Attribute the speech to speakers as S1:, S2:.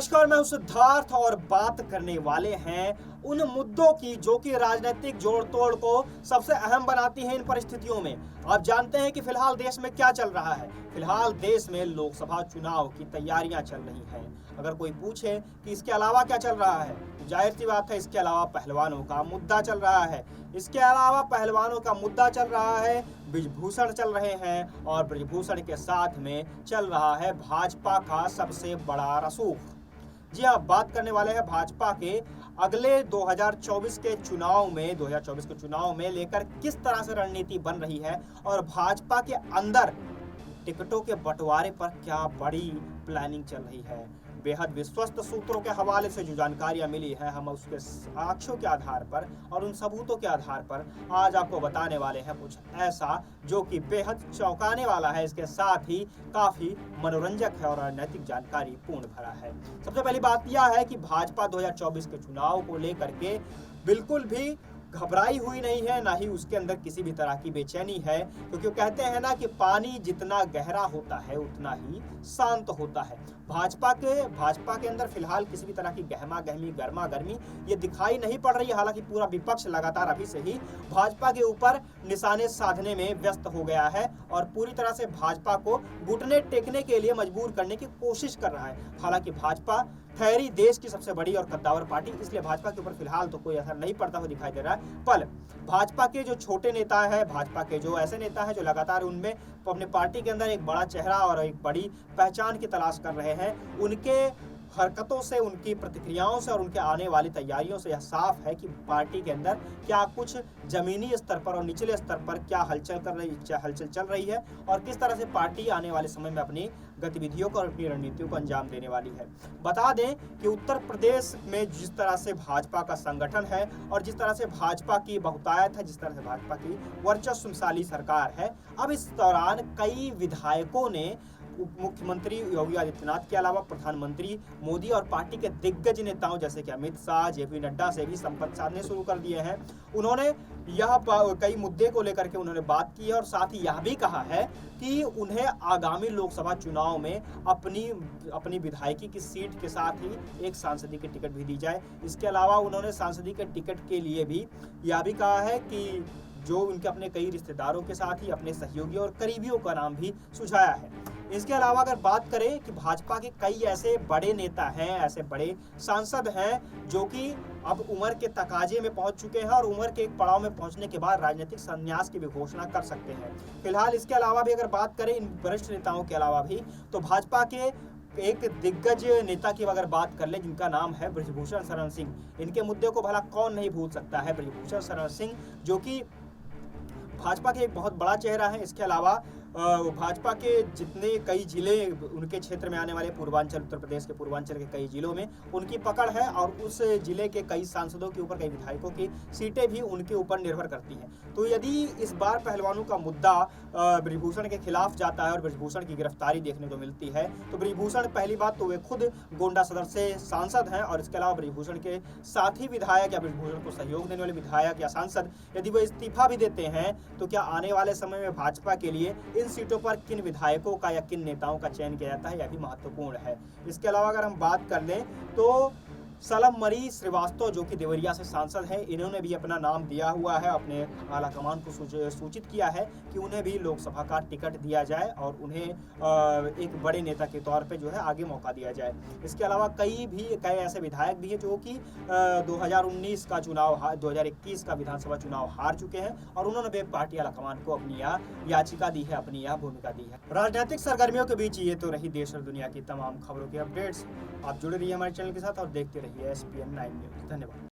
S1: नमस्कार, मैं हूं सिद्धार्थ और बात करने वाले हैं उन मुद्दों की जो कि राजनीतिक जोड़ तोड़ को सबसे अहम बनाती हैं इन परिस्थितियों में। आप जानते हैं कि फिलहाल देश में क्या चल रहा है। फिलहाल देश में लोकसभा चुनाव की तैयारियां चल रही हैं। अगर कोई पूछे कि इसके अलावा क्या चल रहा है, तो जाहिर सी बात है इसके अलावा पहलवानों का मुद्दा चल रहा है। इसके अलावा पहलवानों का मुद्दा चल रहा है, ब्रिजभूषण चल रहे हैं और ब्रिजभूषण के साथ में चल रहा है भाजपा का सबसे बड़ा रसूख। जी हाँ, बात करने वाले हैं भाजपा के अगले 2024 के चुनाव में लेकर किस तरह से रणनीति बन रही है और भाजपा के अंदर टिकटों के बंटवारे पर क्या बड़ी प्लानिंग चल रही है। बेहद विश्वस्त सूत्रों के हवाले से जो जानकारियां मिली है, हम उसके साक्ष्यों के आधार पर और उन सबूतों के आधार पर आज आपको बताने वाले हैं कुछ ऐसा जो कि बेहद चौंकाने वाला है, इसके साथ ही काफी मनोरंजक है और राजनीतिक जानकारी पूर्ण भरा है। सबसे पहली बात यह है कि भाजपा 2024 के चुनाव को लेकर के बिल्कुल भी घबराई हुई नहीं है, ना ही उसके अंदर किसी भी तरह की बेचैनी है, क्योंकि वो कहते हैं ना कि पानी जितना गहरा होता है उतना ही शांत होता है। भाजपा के अंदर फिलहाल किसी भी तरह की गर्मा गर्मी ये दिखाई नहीं पड़ रही है। हालांकि पूरा विपक्ष लगातार अभी से ही भाजपा के ऊपर निशाने साधने में व्यस्त हो गया है और पूरी तरह से भाजपा को घुटने टेकने के लिए मजबूर करने की कोशिश कर रहा है। हालांकि भाजपा ठहरी देश की सबसे बड़ी और कद्दावर पार्टी, इसलिए भाजपा के ऊपर फिलहाल तो कोई असर नहीं पड़ता हुआ दिखाई दे रहा है। पर भाजपा के जो छोटे नेता हैं, भाजपा के जो ऐसे नेता हैं जो लगातार उनमें अपने पार्टी के अंदर एक बड़ा चेहरा और एक बड़ी पहचान की तलाश कर रहे हैं, उनके हरकतों से, उनकी प्रतिक्रियाओं से और उनके आने वाली तैयारियों से यह साफ है कि पार्टी के अंदर क्या कुछ जमीनी स्तर पर और निचले स्तर पर क्या हलचल चल रही है और किस तरह से पार्टी आने वाले समय में अपनी गतिविधियों को और अपनी रणनीतियों को अंजाम देने वाली है। बता दें कि उत्तर प्रदेश में जिस तरह से भाजपा का संगठन है और जिस तरह से भाजपा की बहुतायत है, जिस तरह से भाजपा की वर्चस्वशाली सरकार है, अब इस दौरान कई विधायकों ने मुख्यमंत्री योगी आदित्यनाथ के अलावा प्रधानमंत्री मोदी और पार्टी के दिग्गज नेताओं जैसे कि अमित शाह, जेपी नड्डा से भी संपर्क साधने शुरू कर दिए हैं। उन्होंने यह कई मुद्दे को लेकर के उन्होंने बात की है और साथ ही यह भी कहा है कि उन्हें आगामी लोकसभा चुनाव में अपनी विधायकी की सीट के साथ ही एक सांसदीय की टिकट भी दी जाए। इसके अलावा उन्होंने सांसदीय के टिकट के लिए भी यह भी कहा है कि जो उनके अपने कई रिश्तेदारों के साथ ही अपने सहयोगियों और करीबियों का नाम भी सुझाया है। इसके अलावा अगर बात करें कि भाजपा के कई ऐसे बड़े नेता हैं, ऐसे बड़े सांसद हैं जो कि अब उम्र के तकाजे में पहुंच चुके हैं और उम्र के एक पड़ाव में पहुंचने के बाद राजनीतिक संन्यास की भी घोषणा कर सकते हैं। फिलहाल इसके अलावा भी अगर बात करें इन वरिष्ठ नेताओं के अलावा भी, तो भाजपा के एक दिग्गज नेता की अगर बात कर ले जिनका नाम है ब्रिजभूषण शरण सिंह, इनके मुद्दे को भला कौन नहीं भूल सकता है। ब्रिजभूषण शरण सिंह जो कि भाजपा के एक बहुत बड़ा चेहरा है। इसके अलावा भाजपा के जितने कई जिले उनके क्षेत्र में आने वाले पूर्वांचल, उत्तर प्रदेश के पूर्वांचल के कई जिलों में उनकी पकड़ है और उस जिले के कई सांसदों के ऊपर, कई विधायकों की सीटें भी उनके ऊपर निर्भर करती हैं। तो यदि इस बार पहलवानों का मुद्दा ब्रिजभूषण के खिलाफ जाता है और ब्रिजभूषण की गिरफ्तारी देखने को मिलती है, तो ब्रिजभूषण पहली बात तो वे खुद गोंडा सदर से सांसद हैं और इसके अलावा ब्रिजभूषण के साथी विधायक या ब्रिजभूषण को सहयोग देने वाले विधायक या सांसद यदि वो इस्तीफा भी देते हैं, तो क्या आने वाले समय में भाजपा के लिए इन सीटों पर किन विधायकों का या किन नेताओं का चयन किया जाता है, यह भी महत्वपूर्ण है। इसके अलावा अगर हम बात कर लें तो सलममणि श्रीवास्तव जो कि देवरिया से सांसद हैं, इन्होंने भी अपना नाम दिया हुआ है, अपने आला कमान को सूचित किया है कि उन्हें भी लोकसभा का टिकट दिया जाए और उन्हें एक बड़े नेता के तौर पे जो है आगे मौका दिया जाए। इसके अलावा कई ऐसे विधायक भी हैं जो कि 2019 का चुनाव 2021 का विधानसभा चुनाव हार चुके हैं और उन्होंने भी पार्टी आला कमान को अपनी याचिका दी है, अपनी यह भूमिका दी है। राजनीतिक सरगर्मियों के बीच ये तो रही देश और दुनिया की तमाम खबरों की अपडेट्स। आप जुड़े रहिए हमारे चैनल के साथ और देखते रहिए SPN 9 न्यूज़। धन्यवाद।